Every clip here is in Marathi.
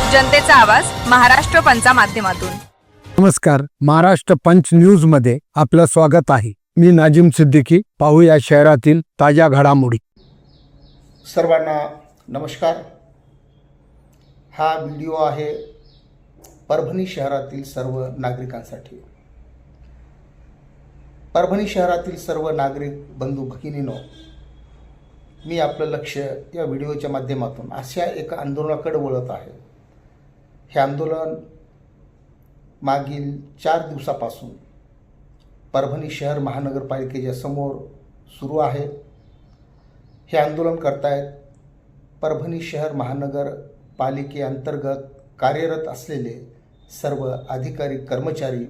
जनतेचा आवाज महाराष्ट्र पंचा माध्यमातून। नमस्कार, महाराष्ट्र पंच न्यूज मध्ये आपलं स्वागत आहे। मी नाजिम सिद्दीकी। पाहूया शहरातील ताज्या घडामोडी। सर्वांना नमस्कार। हा व्हिडिओ आहे परभणी शहरातील सर्व नागरिकांसाठी। परभणी शहरातील सर्व नागरिक बंधू भगिनींनो, मी आपलं लक्ष या व्हिडिओच्या माध्यमातून अशा एका आंदोलनाकडे वळत आहे। हे आंदोलन मागील 4 दिवसापासून परभणी शहर महानगरपालिकेच्या समोर सुरू आहे। हे आंदोलन करतायत परभणी शहर महानगरपालिकेअंतर्गत कार्यरत असलेले सर्व अधिकारी कर्मचारी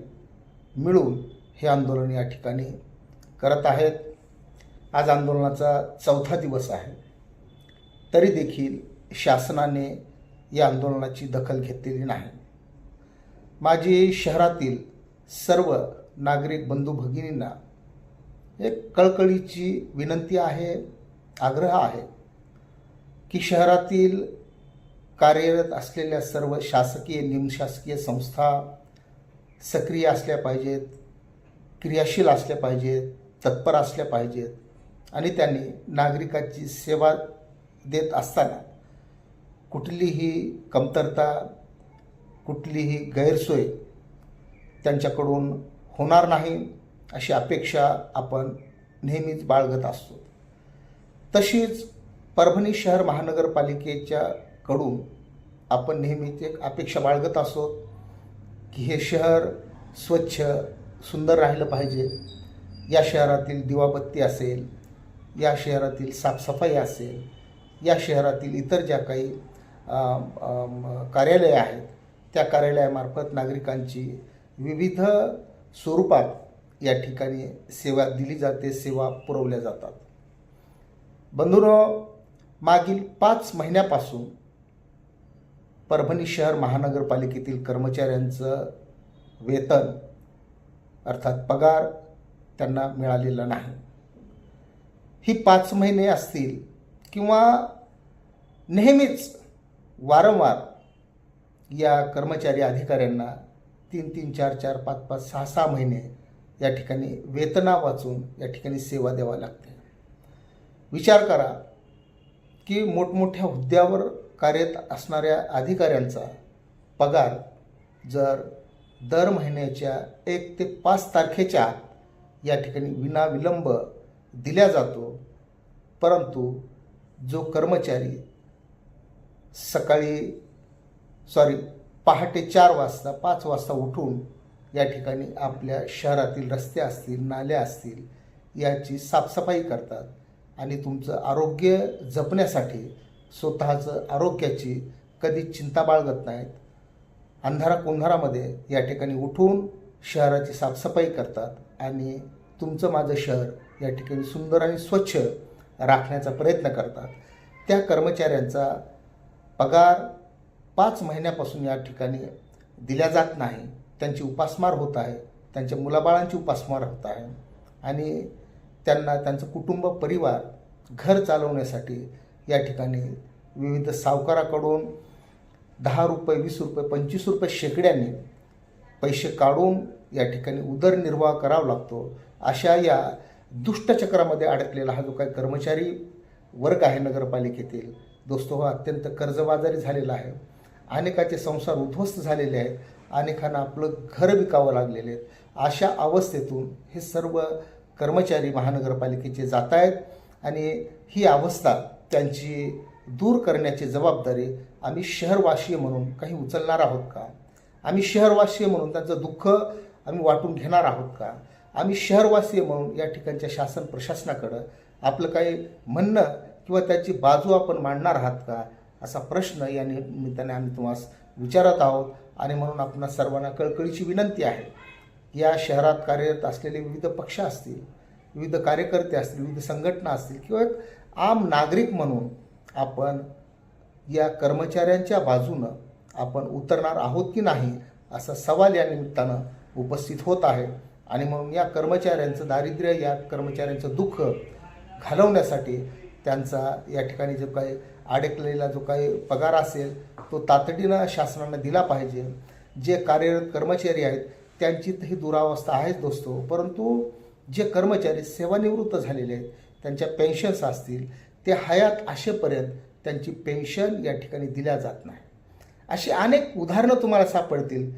मिळून हे आंदोलन या ठिकाणी करत आहेत। आज आंदोलनाचा 4था दिवस आहे, तरी देखील शासनाने या आंदोलनाची दखल घेतलेली नाही। माझी शहरातील सर्व नागरिक बंधू भगिनींना एक कळकळीची विनंती आहे, आग्रह आहे की शहरातील कार्यरत असलेल्या सर्व शासकीय निमशासकीय संस्था सक्रिय असल्या पाहिजेत, क्रियाशील असल्या पाहिजेत, तत्पर असल्या पाहिजेत आणि त्यांनी नागरिकाची सेवा देत असताना कुठलीही कमतरता, कुठलीही गैरसोय त्यांच्याकडून होणार नाही अशी अपेक्षा आपण नेहमीच बाळगत असतो। तशीच परभणी शहर महानगरपालिकेच्या कडून आपण नेहमीच एक अपेक्षा बाळगत असतो की हे शहर स्वच्छ सुंदर राहिलं पाहिजे। या शहरातील दिवाबत्ती असेल, या शहरातील साफसफाई असेल, या शहरातील इतर ज्या काही कार्यालये आहेत त्या कार्यालयामार्फत नागरिकांची विविध स्वरूपात या ठिकाणी सेवा दिली जाते, सेवा पुरवल्या जातात। बंधूंनो, मागील 5 महिन्यापासून परभणी शहर महानगरपालिकेतील कर्मचाऱ्यांचं वेतन अर्थात पगार त्यांना मिळालेला नाही। ही 5 महिने असतील किंवा नेहमीच वारंवार या कर्मचारी अधिकाऱ्यांना 3-3, 4-4, 5-5, 6-6 महिने या ठिकाणी वेतना वाचून या ठिकाणी सेवा द्यावी लागते। विचार करा की मोठमोठ्या हुद्द्यावर कार्यरत असणाऱ्या अधिकाऱ्यांचा पगार जर दर महिन्याच्या 1 ते 5 तारखेच्या आत या ठिकाणी विनाविलंब दिल्या जातो, परंतु जो कर्मचारी पहाटे 4 वाजता 5 वाजता उठून या ठिकाणी आपल्या शहरातील रस्ते असतील, नाल्या असतील याची साफसफाई करतात आणि तुमचं आरोग्य जपण्यासाठी स्वतःचं आरोग्याची कधीच चिंता बाळगत नाहीत, अंधाराकोंधारामध्ये या ठिकाणी उठून शहराची साफसफाई करतात आणि तुमचं माझं शहर या ठिकाणी सुंदर आणि स्वच्छ राखण्याचा प्रयत्न करतात। त्या कर्मचाऱ्यांचा पगार 5 महिन्यापासून या ठिकाणी दिल्या जात नाही। त्यांची उपासमार होत आहे, त्यांच्या मुलाबाळांची उपासमार होत आहे आणि त्यांना त्यांचं कुटुंब परिवार घर चालवण्यासाठी या ठिकाणी विविध सावकाराकडून 10 रुपये, 20 रुपये, 25 रुपये शेकड्याने पैसे काढून या ठिकाणी उदरनिर्वाह करावा लागतो। अशा या दुष्टचक्रामध्ये अडकलेला हा जो काही कर्मचारी वर्ग आहे नगरपालिकेतील, दोस्तो, हा अत्यंत कर्जबाजारी झालेला आहे। अनेकाचे संसार उद्ध्वस्त झालेले आहेत, अनेकांना आपलं घर विकावं लागलेले आहेत। अशा अवस्थेतून हे सर्व कर्मचारी महानगरपालिकेचे जात आहेत आणि ही अवस्था त्यांची दूर करण्याची जबाबदारी आम्ही शहरवासीय म्हणून काही उचलणार आहोत का? आम्ही शहरवासीय म्हणून त्यांचं दुःख आम्ही वाटून घेणार आहोत का? आम्ही शहरवासीय म्हणून या ठिकाणच्या शासन प्रशासनाकडं आपलं काही म्हणणं किंवा त्याची बाजू आपण मांडणार आहात का? असा प्रश्न या निमित्ताने आम्ही तुम्हाला विचारत आहोत आणि म्हणून आपणा सर्वांना कळकळीची विनंती आहे। या शहरात कार्यरत असलेले विविध पक्ष असतील, विविध कार्यकर्ते असतील, विविध संघटना असतील किंवा एक आम नागरिक म्हणून आपण या कर्मचाऱ्यांच्या बाजूनं आपण उतरणार आहोत की नाही असा सवाल या निमित्तानं उपस्थित होत आहे। आणि म्हणून या कर्मचाऱ्यांचं दारिद्र्य, या कर्मचाऱ्यांचं दुःख घालवण्यासाठी त्यांचा या ठिकाणी जो काही अडकलेला जो काही पगार असेल तो तातडीनं शासनानं दिला पाहिजे. जे कार्यरत कर्मचारी आहेत त्यांची तर ही दुरावस्था आहेच दोस्तो, परंतु जे कर्मचारी सेवानिवृत्त झालेले आहेत त्यांच्या पेन्शन्स असतील ते हयात असेपर्यंत त्यांची पेन्शन या ठिकाणी दिल्या जात नाही. अशी अनेक उदाहरणं तुम्हाला सापडतील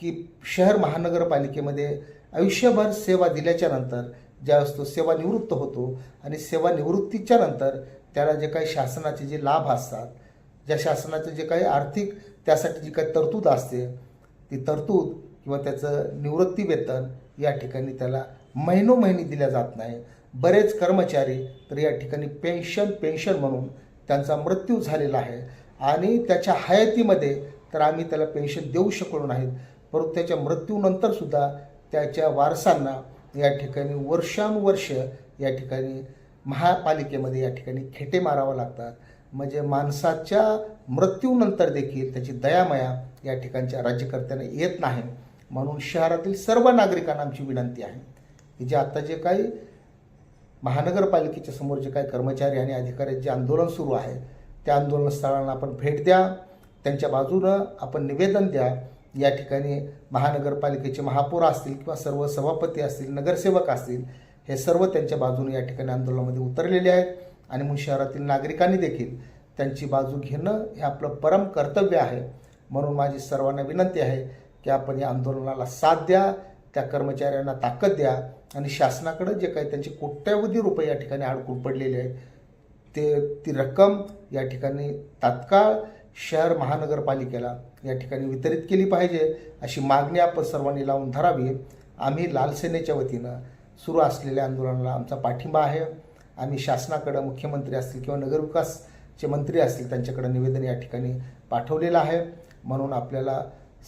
की शहर महानगरपालिकेमध्ये आयुष्यभर सेवा दिल्याच्या नंतर ज्यावेळेस तो सेवानिवृत्त होतो आणि सेवानिवृत्तीच्या नंतर त्याला जे काही शासनाचे जे लाभ असतात, ज्या शासनाचे जे काही आर्थिक त्यासाठी जी काही तरतूद असते ती तरतूद किंवा त्याचं निवृत्ती वेतन या ठिकाणी त्याला महिनोमहिनी दिल्या जात नाही. बरेच कर्मचारी तर या ठिकाणी पेन्शन म्हणून त्यांचा मृत्यू झालेला आहे आणि त्याच्या हयातीमध्ये तर आम्ही त्याला पेन्शन देऊ शकलो नाहीत, परंतु त्याच्या मृत्यूनंतरसुद्धा त्याच्या वारसांना या ठिकाणी वर्षानुवर्ष या ठिकाणी महापालिकेमध्ये या ठिकाणी खेटे मारावं लागतात. म्हणजे माणसाच्या मृत्यूनंतर देखील त्याची दयामया या ठिकाणच्या राज्यकर्त्यांना येत नाही. म्हणून शहरातील सर्व नागरिकांना आमची विनंती आहे की जे आता जे काही महानगरपालिकेच्या समोर जे काही कर्मचारी आणि अधिकारी जे आंदोलन सुरू आहे त्या आंदोलनस्थळांना आपण भेट द्या, त्यांच्या बाजूनं आपण निवेदन द्या. या ठिकाणी महानगरपालिकेचे महापौर असतील किंवा सर्व सभापती असतील, नगरसेवक असतील, हे सर्व त्यांच्या बाजूने या ठिकाणी आंदोलनामध्ये उतरलेले आहेत आणि म्हणून शहरातील नागरिकांनी देखील त्यांची बाजू घेणं हे आपलं परम कर्तव्य आहे. म्हणून माझी सर्वांना विनंती आहे की आपण या आंदोलनाला साथ द्या, त्या कर्मचाऱ्यांना ताकद द्या आणि शासनाकडे जे काही त्यांचे कोट्यवधी रुपये या ठिकाणी अडकून पडलेले आहेत ती रक्कम या ठिकाणी तात्काळ शहर महानगरपालिकेला या ठिकाणी वितरित केली पाहिजे अशी मागणी आपण सर्वांनी लावून धरावी. आम्ही लाल सेनेच्या वतीनं सुरू असलेल्या आंदोलनाला आमचा पाठिंबा आहे. आम्ही शासनाकडं मुख्यमंत्री असतील किंवा नगरविकासचे मंत्री असतील त्यांच्याकडे निवेदन या ठिकाणी पाठवलेलं आहे. म्हणून आपल्याला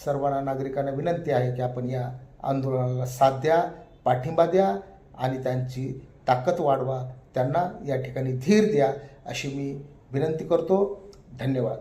सर्वांना नागरिकांना विनंती आहे की आपण या आंदोलनाला साथ द्या, पाठिंबा द्या आणि त्यांची ताकद वाढवा, त्यांना या ठिकाणी धीर द्या अशी मी विनंती करतो. धन्यवाद.